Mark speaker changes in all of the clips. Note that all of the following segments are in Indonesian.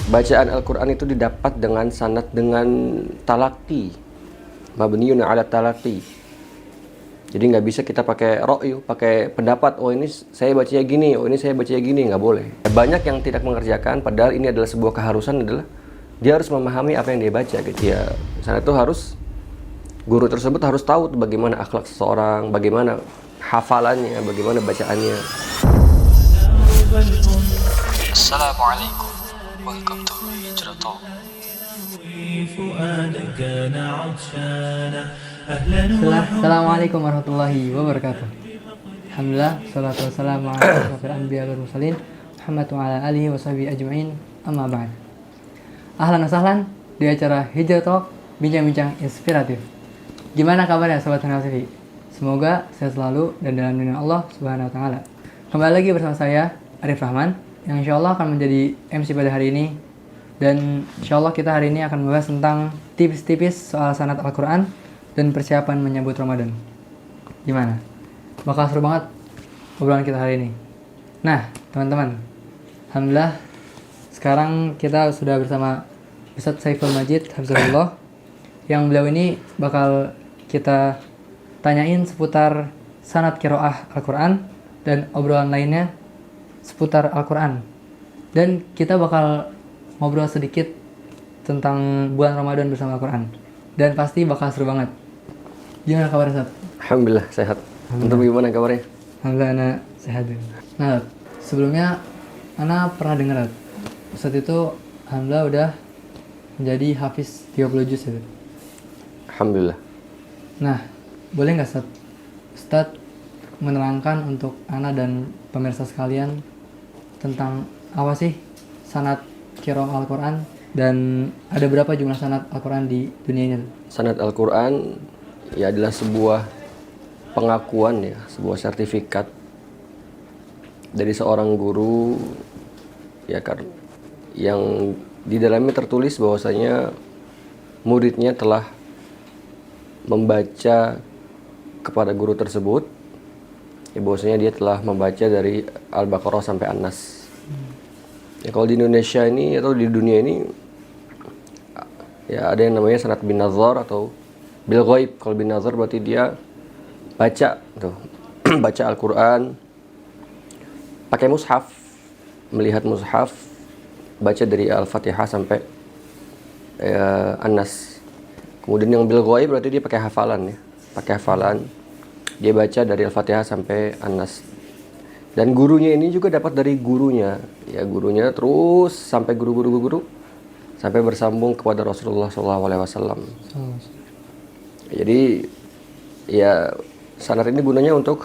Speaker 1: Bacaan Al-Quran itu didapat dengan sanad, dengan talaqi, mabniun ala talaqi. Jadi nggak bisa kita pakai ra'yu, pakai pendapat, oh ini saya bacanya gini, oh ini saya bacanya gini, nggak boleh. Banyak yang tidak mengerjakan, padahal ini adalah sebuah keharusan, adalah dia harus memahami apa yang dia baca gitu ya. Misalnya itu harus, guru tersebut harus tahu bagaimana akhlak seseorang, bagaimana hafalannya, bagaimana bacaannya.
Speaker 2: Assalamualaikum. Welcome to Hijrah Talk.
Speaker 3: Assalamualaikum warahmatullahi wabarakatuh. Alhamdulillah, salatu wassalamu ala asyrofil anbiya wal mursalin Muhammad wa ala alihi wa sahbihi ajma'in, amma ba'd. Ahlan wa sahlan di acara Hijrah Talk, bincang-bincang inspiratif. Gimana kabarnya Sobat Kenal TV? Semoga sehat selalu dan dalam lindungan Allah Subhanahu wa Ta'ala. Kembali lagi bersama saya Arif Rahman, yang insya Allah akan menjadi MC pada hari ini. Dan insya Allah kita hari ini akan membahas tentang tipis-tipis soal sanad Al-Quran dan persiapan menyambut Ramadan. Gimana? Bakal seru banget obrolan kita hari ini. Nah, teman-teman, alhamdulillah sekarang kita sudah bersama Ustadz Saiful Majid Hafizahullah, yang beliau ini bakal kita tanyain seputar sanad qiraah Al-Quran dan obrolan lainnya seputar Al-Quran. Dan kita bakal ngobrol sedikit tentang bulan Ramadan bersama Al-Quran. Dan pasti bakal seru banget. Gimana kabarnya, Ustaz?
Speaker 1: Alhamdulillah sehat. Untuk gimana kabarnya?
Speaker 3: Alhamdulillah, Ana sehat. Nah, sebelumnya Ana pernah dengar, Ustaz itu alhamdulillah udah menjadi hafiz 30 juz ya.
Speaker 1: Alhamdulillah.
Speaker 3: Nah, boleh nggak Ustaz menerangkan untuk Ana dan pemirsa sekalian tentang apa sih sanad qiraah Al-Quran, dan ada berapa jumlah sanad Al-Quran di dunia ini?
Speaker 1: Sanad Al-Quran ya adalah sebuah pengakuan ya, sebuah sertifikat dari seorang guru ya, yang di dalamnya tertulis bahwasanya muridnya telah membaca kepada guru tersebut ya, bahwasanya dia telah membaca dari Al-Baqarah sampai An-Nas. Ya, kalau di Indonesia ini atau di dunia ini ya ada yang namanya sanad bin nazar atau bil ghaib. Kalau bin nazar berarti dia baca tuh baca Al-Quran pakai mushaf, melihat mushaf, baca dari Al-Fatihah sampai An-Nas. Kemudian yang bil ghaib berarti dia pakai hafalan ya, pakai hafalan, dia baca dari Al-Fatihah sampai An-Nas. Dan gurunya ini juga dapat dari gurunya, ya gurunya terus sampai guru sampai bersambung kepada Rasulullah SAW. Jadi ya sanad ini gunanya untuk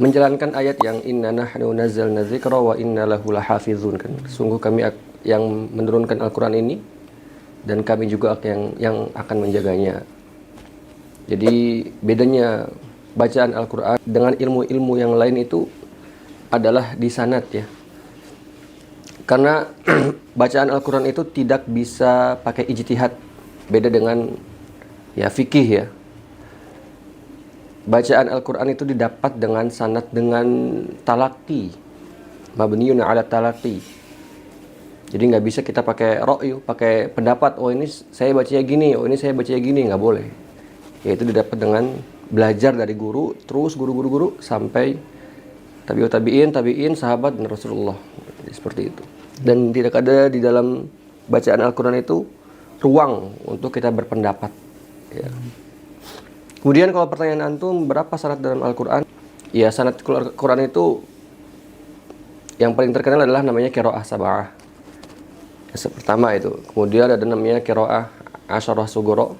Speaker 1: menjalankan ayat yang inna nahnu nazzalna dzikra wa inna lahu lahafizun, kan. Sungguh kami yang menurunkan Al-Quran ini dan kami juga yang akan menjaganya. Jadi bedanya bacaan Al-Quran dengan ilmu-ilmu yang lain itu adalah di sanad ya. Karena bacaan Al-Quran itu tidak bisa pakai ijtihad. Beda dengan ya fikih ya. Bacaan Al-Quran itu didapat dengan sanad, dengan talaqi, mabniun ala talaqi. Jadi nggak bisa kita pakai ra'yu, pakai pendapat, oh ini saya bacanya gini, oh ini saya bacanya gini, nggak boleh. Yaitu didapat dengan belajar dari guru, terus guru sampai tabi'in, sahabat dan Rasulullah. Seperti itu. Dan tidak ada di dalam bacaan Al-Quran itu ruang untuk kita berpendapat ya. Kemudian kalau pertanyaan antum, berapa sanad dalam Al-Quran? Ya, sanad Al-Quran itu yang paling terkenal adalah namanya qiraah sab'ah. Yang pertama itu. Kemudian ada namanya qiraah asyarah sughra.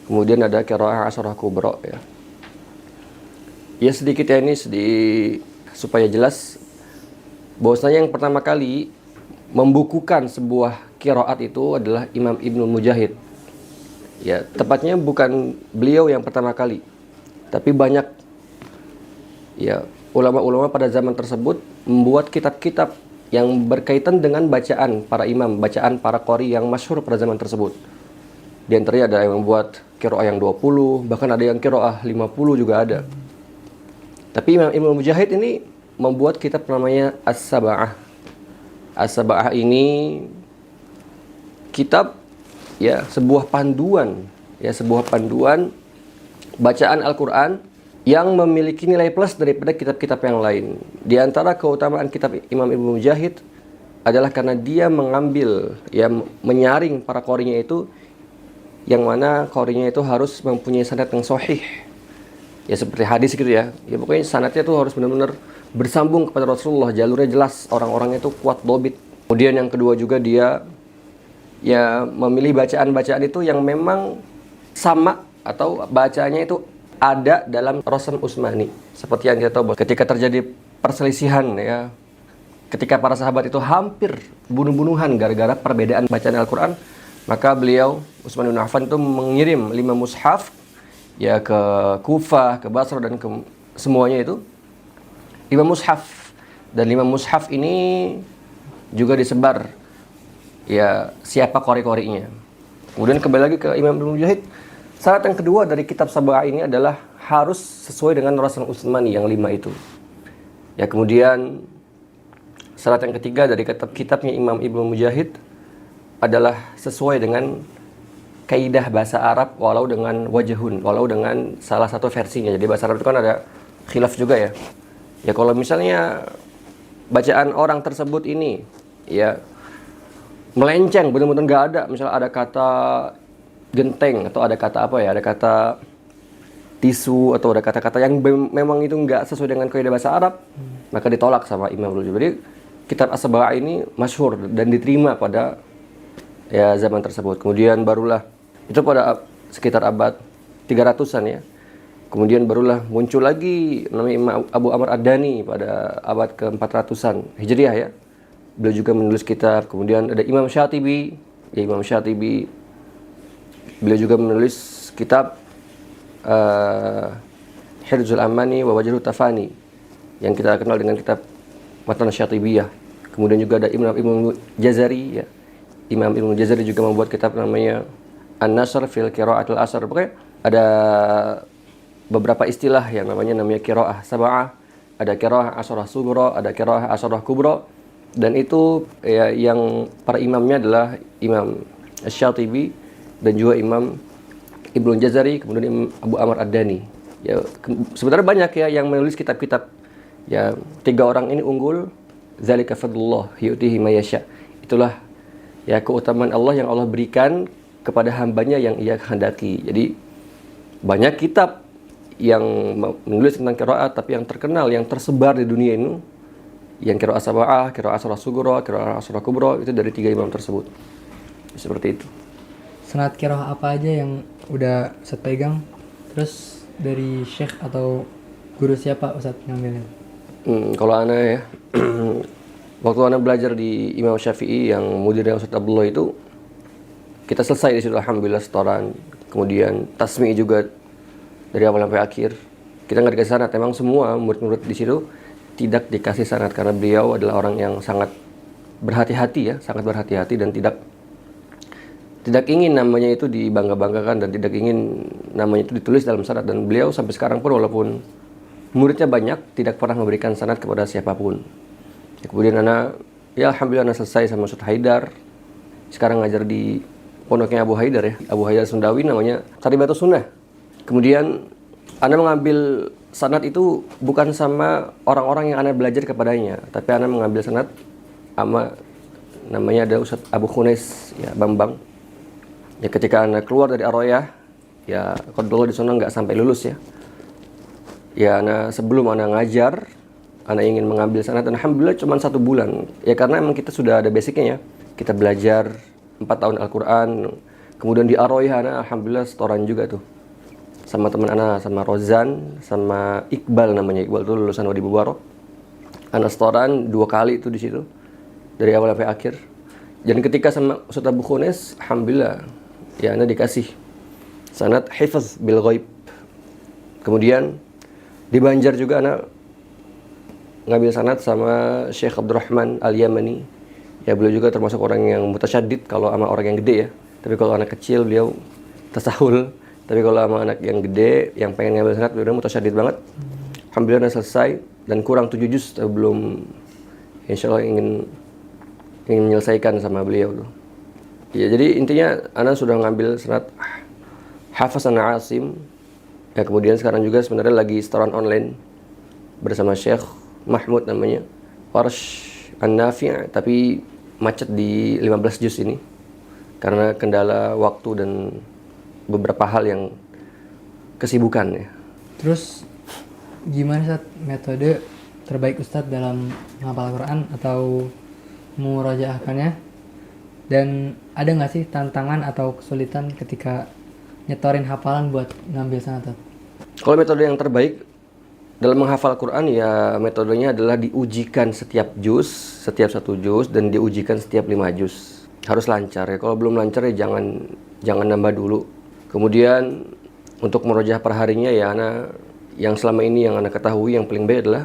Speaker 1: Kemudian ada qiraah asyarah kubra ya. Ya sedikit ya ini supaya jelas bahwasanya yang pertama kali membukukan sebuah qiraat itu adalah Imam Ibnu Mujahid. Ya, tepatnya bukan beliau yang pertama kali, tapi banyak ya ulama-ulama pada zaman tersebut membuat kitab-kitab yang berkaitan dengan bacaan para imam, bacaan para qori yang masyhur pada zaman tersebut. Di antaranya ada yang membuat qiraah yang 20, bahkan ada yang qiraah 50 juga ada. Tapi Imam Ibnu Mujahid ini membuat kitab namanya As-Sab'ah. As-Sab'ah ini kitab ya sebuah panduan bacaan Al-Qur'an yang memiliki nilai plus daripada kitab-kitab yang lain. Di antara keutamaan kitab Imam Ibnu Mujahid adalah karena dia mengambil menyaring para qorinya itu, yang mana qorinya itu harus mempunyai sanad yang sahih. Ya seperti hadis gitu ya. Ya pokoknya sanadnya itu harus benar-benar bersambung kepada Rasulullah, jalurnya jelas, orang-orangnya itu kuat dobit. Kemudian yang kedua juga dia ya memilih bacaan-bacaan itu yang memang sama atau bacaannya itu ada dalam Rasul Utsmani. Seperti yang kita tahu ketika terjadi perselisihan ya, ketika para sahabat itu hampir bunuh-bunuhan gara-gara perbedaan bacaan Al-Quran, maka beliau Utsman bin Affan itu mengirim 5 mushaf ya ke Kufah, ke Basra dan ke semuanya itu 5 mushaf, dan 5 mushaf ini juga disebar ya siapa qori-qorinya. Kemudian kembali lagi ke Imam Ibnu Mujahid, syarat yang kedua dari kitab Sab'ah ini adalah harus sesuai dengan Rasul Utsmani yang 5 itu. Ya kemudian syarat yang ketiga dari kitabnya Imam Ibnu Mujahid adalah sesuai dengan kaidah bahasa Arab walau dengan wajhun, walau dengan salah satu versinya. Jadi bahasa Arab itu kan ada khilaf juga ya. Ya kalau misalnya bacaan orang tersebut ini ya melenceng, benar-benar nggak ada, misalnya ada kata genteng atau ada kata apa ya, ada kata tisu atau ada kata-kata yang memang itu nggak sesuai dengan kaidah bahasa Arab, maka ditolak sama Imam Ibnu Mujahid. Jadi kitab As-Sab'ah ini masyhur dan diterima pada ya zaman tersebut. Kemudian barulah itu pada sekitar abad 300-an ya. Kemudian barulah muncul lagi namanya Imam Abu Amr Ad-Dani pada abad ke-400-an Hijriah ya. Beliau juga menulis kitab. Kemudian ada Imam Syatibi, ya Imam Syatibi. Beliau juga menulis kitab Hirzul Amani wa Wajhut Tafani yang kita kenal dengan kitab Matan Syatibiyah. Kemudian juga ada Imam Ibnu Jazari ya. Imam Ibnu Jazari juga membuat kitab namanya An-Nasr fil Qira'atil Asr. Pokoknya ada beberapa istilah yang namanya qiraah sab'ah, ada qiraah asyrah sughra, ada qiraah asyrah kubra, dan itu ya, yang para imamnya adalah Imam Asy-Syatibi dan juga Imam Ibnu Jazari, kemudian Imam Abu Amr Ad-Dani. Ya sebenarnya banyak ya yang menulis kitab-kitab. Ya 3 orang ini unggul, zalika fadlullah yu'tihi may yasha. Itulah ya keutamaan Allah yang Allah berikan kepada hambanya yang Ia kehendaki. Jadi banyak kitab yang menulis tentang qiraat, tapi yang terkenal, yang tersebar di dunia ini, yang qiraat sab'ah, qiraat asyrah sughra, qiraat asyrah kubra, itu dari 3 imam tersebut. Seperti itu.
Speaker 3: Sanad qiraah apa aja yang udah Ustaz pegang? Terus dari syekh atau guru siapa Ustaz ngambilnya?
Speaker 1: Kalau ana ya, waktu ana belajar di Imam Syafi'i yang mudirnya Ustaz Abdullah itu, kita selesai di situ alhamdulillah setoran. Kemudian tasmi' juga dari awal sampai akhir. Kita nggak dikasih sanad. Memang semua murid-murid di situ tidak dikasih sanad karena beliau adalah orang yang sangat berhati-hati ya, sangat berhati-hati dan tidak ingin namanya itu dibangga-banggakan dan tidak ingin namanya itu ditulis dalam sanad. Dan beliau sampai sekarang pun walaupun muridnya banyak, tidak pernah memberikan sanad kepada siapapun. Ya, kemudian ya alhamdulillah selesai sama Ustaz Haidar. Sekarang ngajar di pondoknya Abu Haidar ya, Abu Haidar Sundawi, namanya Taribatus Sunnah. Kemudian Anda mengambil sanad itu bukan sama orang-orang yang Anda belajar kepadanya, tapi Anda mengambil sanad sama namanya ada Ustaz Abu Khunais ya, Bambang. Ya ketika Anda keluar dari Ar-Royah, ya kalau di sana nggak sampai lulus ya. Ya sebelum Anda ngajar, Anda ingin mengambil sanad, dan alhamdulillah cuma 1 bulan. Ya karena memang kita sudah ada basicnya ya. Kita belajar 4 tahun Al-Quran. Kemudian di Ar-Royah alhamdulillah setoran juga tuh. Sama teman Ana, sama Rozan, sama Iqbal namanya. Iqbal itu lulusan Wadi Mubarak. Ana setoran 2 kali itu di situ. Dari awal sampai akhir. Dan ketika sama Ustaz Abu Khunais, alhamdulillah ya Ana dikasih sanad hifz bil ghaib. Kemudian di Banjar juga Ana ngambil sanad sama Syekh Abdurrahman Al-Yamani. Ya beliau juga termasuk orang yang mutasyaddid kalau sama orang yang gede ya. Tapi kalau anak kecil beliau tasahul. Tapi kalau sama anak yang gede, yang pengen ngambil sanad, beliau mutasyaddid banget. Alhamdulillah selesai dan kurang 7 juz, tapi belum, insya Allah ingin menyelesaikan sama beliau tuh. Ya, jadi intinya Ana sudah ngambil sanad Hafs an Asim. Ya, kemudian sekarang juga sebenarnya lagi setoran online bersama Syekh Mahmud namanya. Warsh an-Nafi', tapi macet di 15 juz ini karena kendala waktu dan beberapa hal yang kesibukan ya.
Speaker 3: Terus gimana Ustaz metode terbaik Ustadz dalam menghafal Al-Quran atau murajaahkannya? Dan ada nggak sih tantangan atau kesulitan ketika nyetorin hafalan buat ngambil sanad?
Speaker 1: Kalau metode yang terbaik dalam menghafal Quran ya metodenya adalah diujikan setiap juz, setiap satu juz, dan diujikan setiap 5 juz. Harus lancar ya. Kalau belum lancar ya jangan nambah dulu. Kemudian untuk murojaah per harinya ya yang selama ini yang Ana ketahui yang paling baik adalah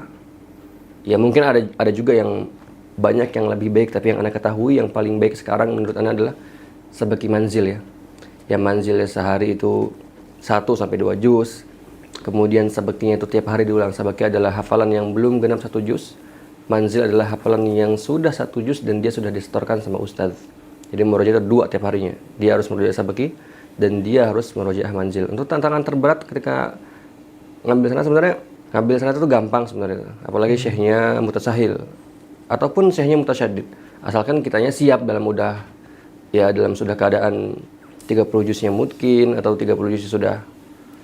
Speaker 1: ya mungkin ada juga yang banyak yang lebih baik, tapi yang Ana ketahui yang paling baik sekarang menurut Ana adalah sebeki manzil ya. Yang manzilnya sehari itu 1 sampai 2 juz. Kemudian sabekinya itu tiap hari diulang. Sabeki adalah hafalan yang belum genap 1 juz. Manzil adalah hafalan yang sudah 1 juz dan dia sudah disetorkan sama ustadz. Jadi murojaah itu 2 tiap harinya. Dia harus murojaah sabeki dan dia harus murojaah manzil. Untuk tantangan terberat ketika ngambil sanad sebenarnya ngambil sanad itu gampang sebenarnya. Apalagi syekhnya mutasahil ataupun syekhnya mutasyaddid. Asalkan kitanya siap dalam sudah keadaan 30 juznya mungkin atau 30 juz sudah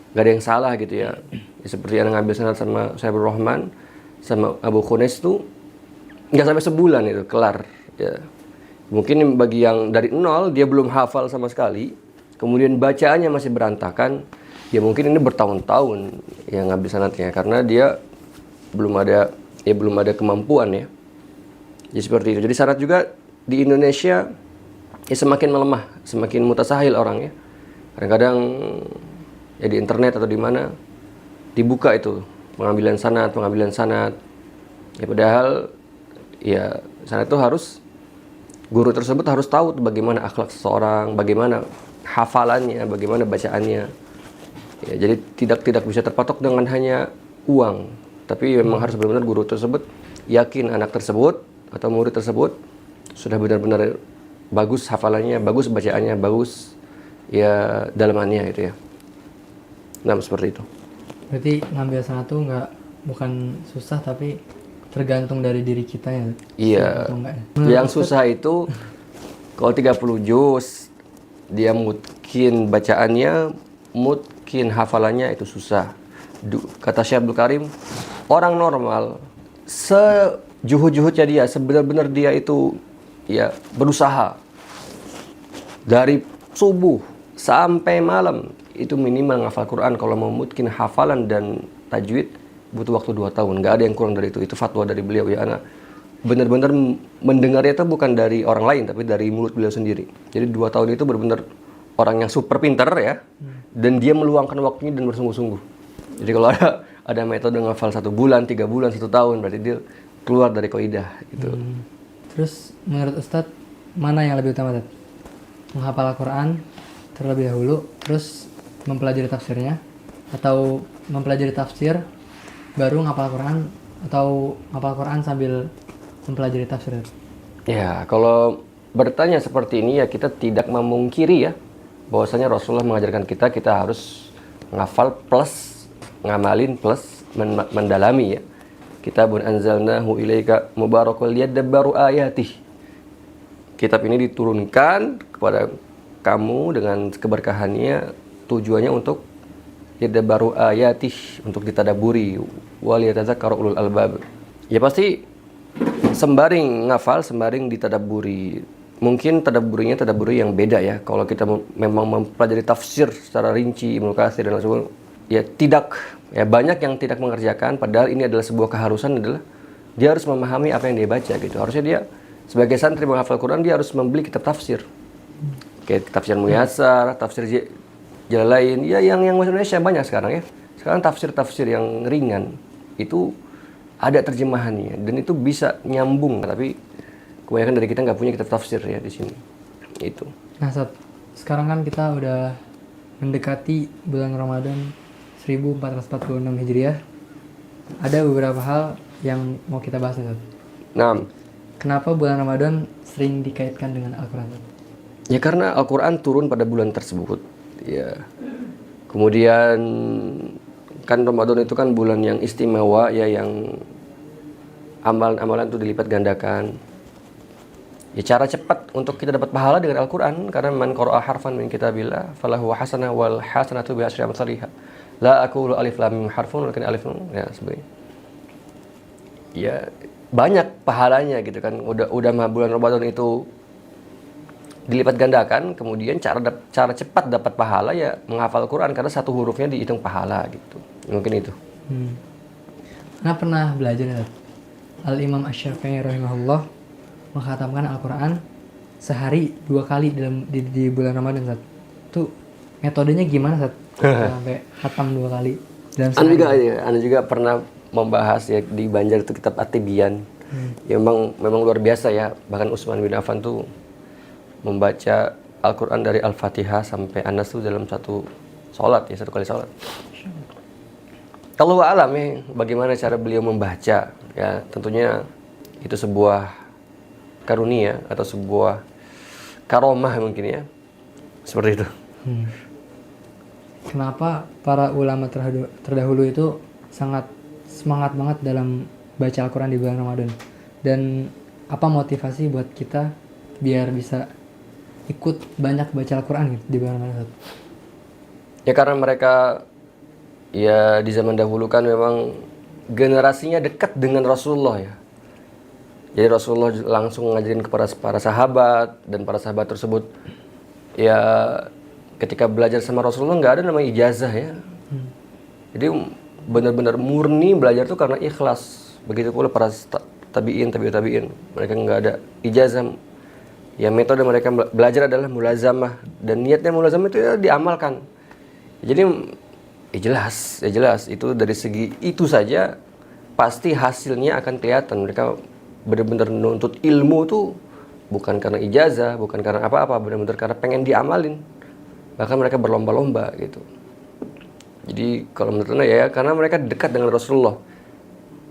Speaker 1: gak ada yang salah gitu ya. Seperti yang ngambil sanad sama Syaikhul Rahman sama Abu Khunes itu nggak sampai sebulan itu kelar ya. Mungkin bagi yang dari nol dia belum hafal sama sekali, kemudian bacaannya masih berantakan, ya mungkin ini bertahun-tahun yang ngambil sanadnya karena dia belum ada kemampuan ya. Jadi seperti itu. Jadi sanad juga di Indonesia ya semakin melemah, semakin mutasahil orang ya. Kadang-kadang ya di internet atau di mana dibuka itu pengambilan sanad. Ya padahal ya sanad itu guru tersebut harus tahu bagaimana akhlak seseorang, bagaimana hafalannya, bagaimana bacaannya. Ya, jadi tidak bisa terpatok dengan hanya uang, tapi memang harus benar-benar guru tersebut yakin anak tersebut atau murid tersebut sudah benar-benar bagus hafalannya, bagus bacaannya, bagus ya dalamannya itu ya. Nah, seperti itu.
Speaker 3: Berarti ngambil sanad tuh bukan susah tapi tergantung dari diri kita ya.
Speaker 1: Iya. Yang susah itu kalau 30 juz dia mungkin bacaannya, mungkin hafalannya itu susah. Kata Syekh Abdul Karim, orang normal sejuhud-juhudnya dia, sebenar-benar dia itu ya berusaha dari subuh sampai malam itu minimal ngafal Quran. Kalau mau mungkin hafalan dan tajwid butuh waktu 2 tahun, nggak ada yang kurang dari itu. Itu fatwa dari beliau ya. Anak benar-benar mendengarnya itu bukan dari orang lain tapi dari mulut beliau sendiri. Jadi 2 tahun itu benar-benar orang yang super pintar ya, dan dia meluangkan waktunya dan bersungguh-sungguh. Jadi kalau ada metode ngafal 1 bulan, 3 bulan, 1 tahun, berarti dia keluar dari kaidah gitu.
Speaker 3: Terus menurut Ustadz mana yang lebih utama, Ustadz? Menghafal Al-Quran terlebih dahulu, terus mempelajari tafsirnya, atau mempelajari tafsir baru ngapal Al-Quran, atau ngapal Al-Quran sambil mempelajari tafsir?
Speaker 1: Ya, kalau bertanya seperti ini ya kita tidak memungkiri ya bahwasanya Rasulullah mengajarkan kita harus ngafal plus ngamalin plus mendalami ya. Kitabun anzalnahu ilaika mubarakul liyadabbaru ayatih. Kitab ini diturunkan kepada kamu dengan keberkahannya, tujuannya untuk yadabbaru ayatih, untuk ditadaburi, wal yatadzakkaru ulul albab. Ya pasti sembaring ngafal, sembaring ditadaburi. Mungkin tadaburi yang beda ya. Kalau kita memang mempelajari tafsir secara rinci, Ibnu Katsir dan lain-lain, ya banyak yang tidak mengerjakan. Padahal ini adalah sebuah keharusan, adalah dia harus memahami apa yang dia baca gitu. Harusnya dia sebagai santri menghafal Quran dia harus membeli kitab tafsir. Kayak tafsir Muyassar, tafsir Jalalain, ya yang bahasa Indonesia banyak sekarang ya. Sekarang tafsir yang ringan itu ada terjemahannya dan itu bisa nyambung, tapi kebanyakan dari kita nggak punya kitab tafsir ya di sini. Itu.
Speaker 3: Nah, sekarang kan kita udah mendekati bulan Ramadan 1446 Hijriah. Ada beberapa hal yang mau kita bahas, Ustaz.
Speaker 1: Nah,
Speaker 3: kenapa bulan Ramadan sering dikaitkan dengan Al-Quran?
Speaker 1: Ya karena Al-Quran turun pada bulan tersebut. Ya. Kemudian kan Ramadan itu kan bulan yang istimewa ya, yang amalan-amalan itu dilipat gandakan. Ya cara cepat untuk kita dapat pahala dengan Al-Quran, karena man qara'a harfan min kitabillah falahu hasanah wal hasanatu bi asyri amsalihha. La aqulu alif lam mim harfun walakin alif lam, ya sebenarnya. Ya banyak pahalanya gitu kan. Udah mah bulan Ramadan itu dilipat gandakan, kemudian cara cepat dapat pahala ya menghafal Quran, karena satu hurufnya dihitung pahala gitu. Mungkin itu.
Speaker 3: Karena pernah belajar Al-Imam Asy-Syafi'i rahimahullah mengkhatamkan Al-Quran sehari 2 kali di bulan Ramadan, Ustaz. Itu metodenya gimana, Ustaz? Sampai khatam 2 kali dalam sehari.
Speaker 1: Anu juga pernah membahas ya di Banjar itu kitab At-Tibyan. Ya memang luar biasa ya. Bahkan Utsman bin Affan tuh membaca Al-Quran dari Al-Fatihah sampai An-Nas tuh dalam satu kali sholat. Kalau alam ya, bagaimana cara beliau membaca, ya tentunya itu sebuah karunia atau sebuah karomah mungkin ya, seperti itu.
Speaker 3: Kenapa para ulama terdahulu itu sangat semangat banget dalam baca Al-Quran di bulan Ramadan? Dan apa motivasi buat kita biar bisa ikut banyak baca Al-Quran gitu di bulan Ramadan?
Speaker 1: Ya karena mereka ya di zaman dahulu kan memang generasinya dekat dengan Rasulullah ya. Jadi Rasulullah langsung ngajarin kepada para sahabat, dan para sahabat tersebut ya ketika belajar sama Rasulullah nggak ada namanya ijazah ya. Jadi benar-benar murni belajar tuh karena ikhlas. Begitu pula para tabi'in. Mereka nggak ada ijazah. Ya metode mereka belajar adalah mulazamah, dan niatnya mulazamah itu ya diamalkan. Jadi ya jelas itu dari segi itu saja pasti hasilnya akan kelihatan. Mereka benar-benar menuntut ilmu tuh bukan karena ijazah, bukan karena apa-apa, benar-benar karena pengen diamalin. Bahkan mereka berlomba-lomba gitu. Jadi kalau menurut saya ya karena mereka dekat dengan Rasulullah.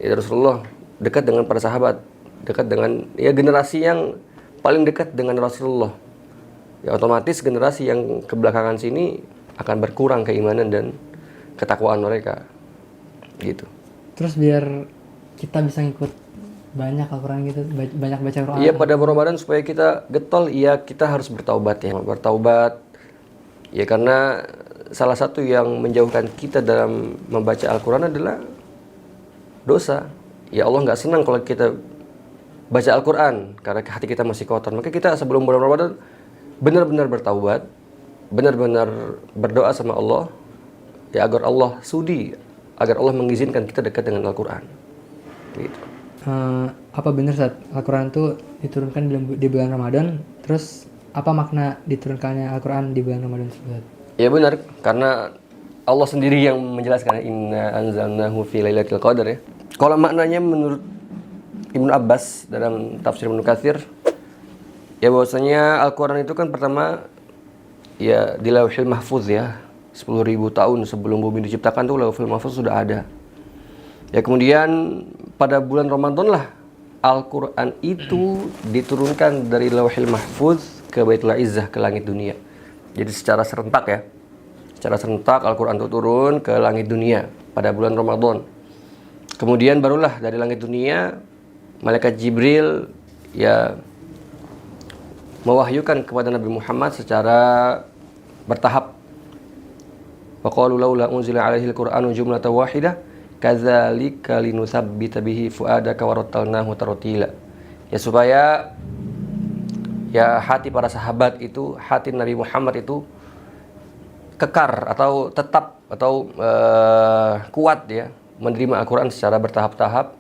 Speaker 1: Ya Rasulullah dekat dengan para sahabat, dekat dengan ya generasi yang paling dekat dengan Rasulullah. Ya otomatis generasi yang kebelakangan sini akan berkurang keimanan dan ketakwaan mereka. Gitu.
Speaker 3: Terus biar kita bisa ngikut banyak Al-Quran gitu, banyak baca Quran.
Speaker 1: Iya pada Ramadan supaya kita getol, ya kita harus bertaubat ya. Bertaubat ya karena salah satu yang menjauhkan kita dalam membaca Al-Quran adalah dosa. Ya Allah nggak senang kalau kita baca Al-Quran karena hati kita masih kotor. Maka kita sebelum bulan Ramadan benar-benar bertaubat, benar-benar berdoa sama Allah ya agar Allah sudi, agar Allah mengizinkan kita dekat dengan Al-Quran. Gitu.
Speaker 3: Apa benar saat Al-Quran itu diturunkan di bulan Ramadan? Terus apa makna diturunkannya Al-Quran di bulan Ramadan tersebut?
Speaker 1: Ya benar, karena Allah sendiri yang menjelaskan inna anzalnahu fi lailatul qadar ya. Kalau maknanya menurut Ibnu Abbas dalam tafsir Ibnu Katsir ya bahwasanya Al-Quran itu kan pertama ya di Lauhil Mahfuz ya. 10.000 tahun sebelum bumi diciptakan tuh Lauhil Mahfuz sudah ada. Ya kemudian pada bulan Ramadan lah Al-Quran itu diturunkan dari Lauhil Mahfuz ke Baitul Izzah, ke langit dunia. Jadi secara serentak ya. Secara serentak Al-Quran itu turun ke langit dunia pada bulan Ramadan. Kemudian barulah dari langit dunia Malaikat Jibril ya mewahyukan kepada Nabi Muhammad secara bertahap. Wa qalu laula unzila alaihi al-Qur'anu jumlatan wahidah kadzalika linutsabbita bihi fuadaka wa rattalnahu tartila. Ya supaya ya hati para sahabat itu, hati Nabi Muhammad itu kekar atau tetap atau kuat ya menerima Al-Quran secara bertahap-tahap.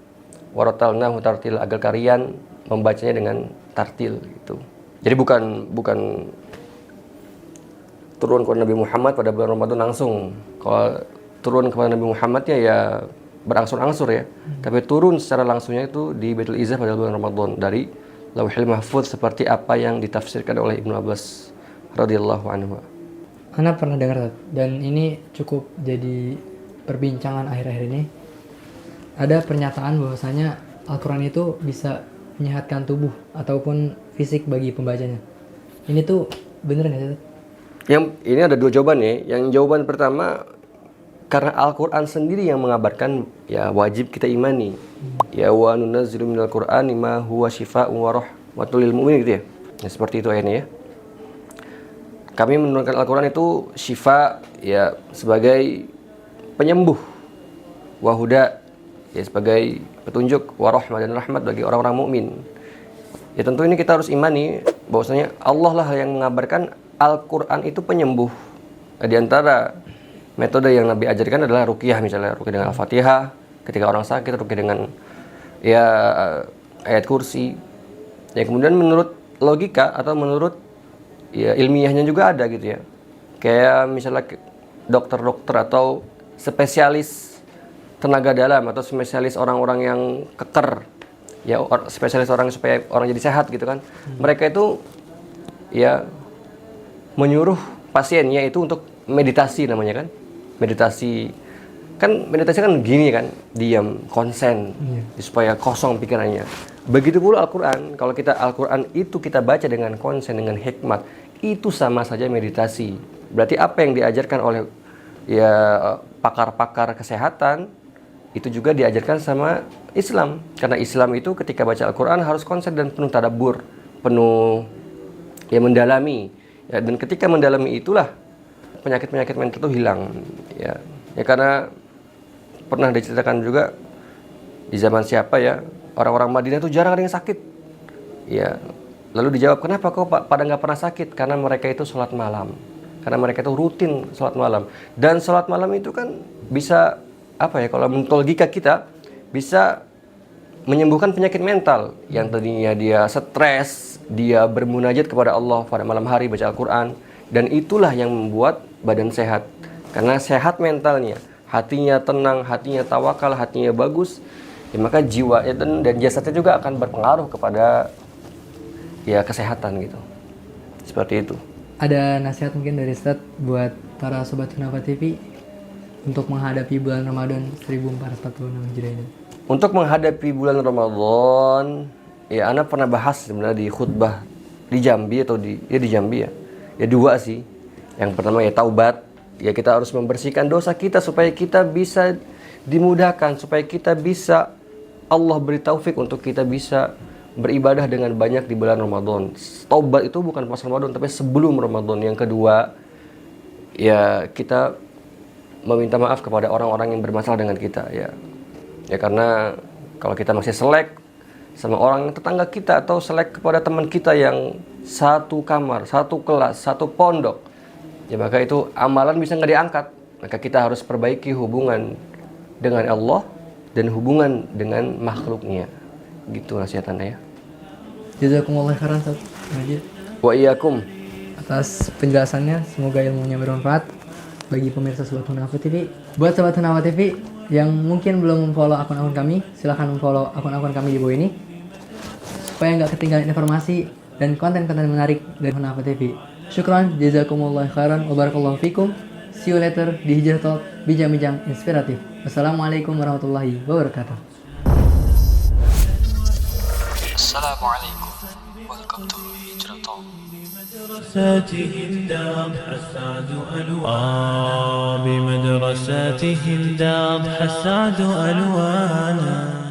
Speaker 1: Wa rattalnahu tartila, agar kalian membacanya dengan tartil gitu. Jadi bukan turun kepada Nabi Muhammad pada bulan Ramadan langsung. Kalau turun kepada Nabi Muhammadnya ya berangsur-angsur ya. Tapi turun secara langsungnya itu di Baitul Izzah pada bulan Ramadan dari Lauhil Mahfuz seperti apa yang ditafsirkan oleh Ibnu Abbas radhiyallahu anhu.
Speaker 3: Ana pernah dengar dan ini cukup jadi perbincangan akhir-akhir ini. Ada pernyataan bahwasanya Al-Quran itu bisa menyehatkan tubuh ataupun fisik bagi pembacanya. Ini tuh Bener nggak sih?
Speaker 1: Yang ini ada dua jawaban ya. Yang jawaban pertama, karena Al-Quran sendiri yang mengabarkan, ya wajib kita imani. Ya wa nunazzilu minal Qur'ani ma huwa syifaa'un wa rahmatul lil mu'minin gitu ya. Ya seperti itu ayatnya ya. Kami menurunkan Al-Quran itu syifa, ya sebagai penyembuh, wahuda, ya sebagai petunjuk, warahmah dan rahmat bagi orang-orang mukmin. Ya tentu ini kita harus imani bahwasanya Allah lah yang mengabarkan Al-Quran itu penyembuh. Di antara metode yang Nabi ajarkan adalah ruqyah, misalnya ruqyah dengan Al-Fatihah ketika orang sakit, ruqyah dengan ya ayat kursi. Ya kemudian menurut logika atau menurut ya ilmiahnya juga ada gitu ya. Kayak misalnya dokter-dokter atau spesialis tenaga dalam atau spesialis orang-orang yang keker, ya spesialis orang supaya orang jadi sehat gitu kan. Mereka itu ya menyuruh pasiennya itu untuk meditasi namanya kan. Meditasi kan gini kan, diam, konsen, supaya kosong pikirannya. Begitu pula Al-Quran. Kalau kita Al-Quran itu kita baca dengan konsen, dengan hikmat, itu sama saja meditasi. Berarti apa yang diajarkan oleh ya pakar-pakar kesehatan itu juga diajarkan sama Islam. Karena Islam itu ketika baca Al-Quran harus konsen dan penuh tadabbur, penuh ya mendalami. Ya, dan ketika mendalami itulah penyakit-penyakit mental itu hilang. Ya karena pernah diceritakan juga di zaman siapa ya, orang-orang Madinah itu jarang ada yang sakit. Ya, lalu dijawab, kenapa kok pada nggak pernah sakit? Karena mereka itu sholat malam. Karena mereka itu rutin sholat malam. Dan sholat malam itu kan bisa, apa ya, kalau menurut logika kita, bisa menyembuhkan penyakit mental. Yang tadinya dia stres, dia bermunajat kepada Allah pada malam hari, baca Al-Quran. Dan itulah yang membuat badan sehat. Karena sehat mentalnya, hatinya tenang, hatinya tawakal, hatinya bagus, ya maka jiwa dan jasadnya juga akan berpengaruh kepada ya kesehatan gitu. Seperti itu.
Speaker 3: Ada nasihat mungkin dari Ustaz buat para sobat Hunafa TV untuk menghadapi bulan Ramadan 1446 Hijriah ini?
Speaker 1: Untuk menghadapi bulan Ramadan, ya Ana pernah bahas sebenarnya di khutbah di Jambi atau di Jambi ya. Ya dua sih. Yang pertama ya taubat. Ya kita harus membersihkan dosa kita supaya kita bisa dimudahkan, supaya kita bisa Allah beri taufik untuk kita bisa beribadah dengan banyak di bulan Ramadan. Taubat itu bukan pas Ramadan tapi sebelum Ramadan. Yang kedua, ya kita meminta maaf kepada orang-orang yang bermasalah dengan kita ya. Ya karena kalau kita masih selek sama orang tetangga kita atau selek kepada teman kita yang satu kamar, satu kelas, satu pondok, ya maka itu amalan bisa nggak diangkat. Maka kita harus perbaiki hubungan dengan Allah dan hubungan dengan makhluknya. Gitu nasihatannya ya.
Speaker 3: Jazakumullah khairan Ustaz Majid
Speaker 1: Wa iyyakum.
Speaker 3: atas penjelasannya. Semoga ilmunya bermanfaat bagi pemirsa Sobat Hunafa TV. Buat Sobat Hunafa TV yang mungkin belum follow akun-akun kami, silahkan follow akun-akun kami di bawah ini supaya nggak ketinggalan informasi dan konten-konten menarik dari Hunafa TV. Syukran, jazakumullah khairan, wa barakallahu fikum. See you later di Hijrah Talk, bincang-bincang inspiratif. Wassalamualaikum warahmatullahi wabarakatuh.
Speaker 2: Assalamualaikum. Welcome to Hijrah Talk.
Speaker 4: بمدرساتهم داب حساد ألوانا بمدرساتهم داب حساد ألوانا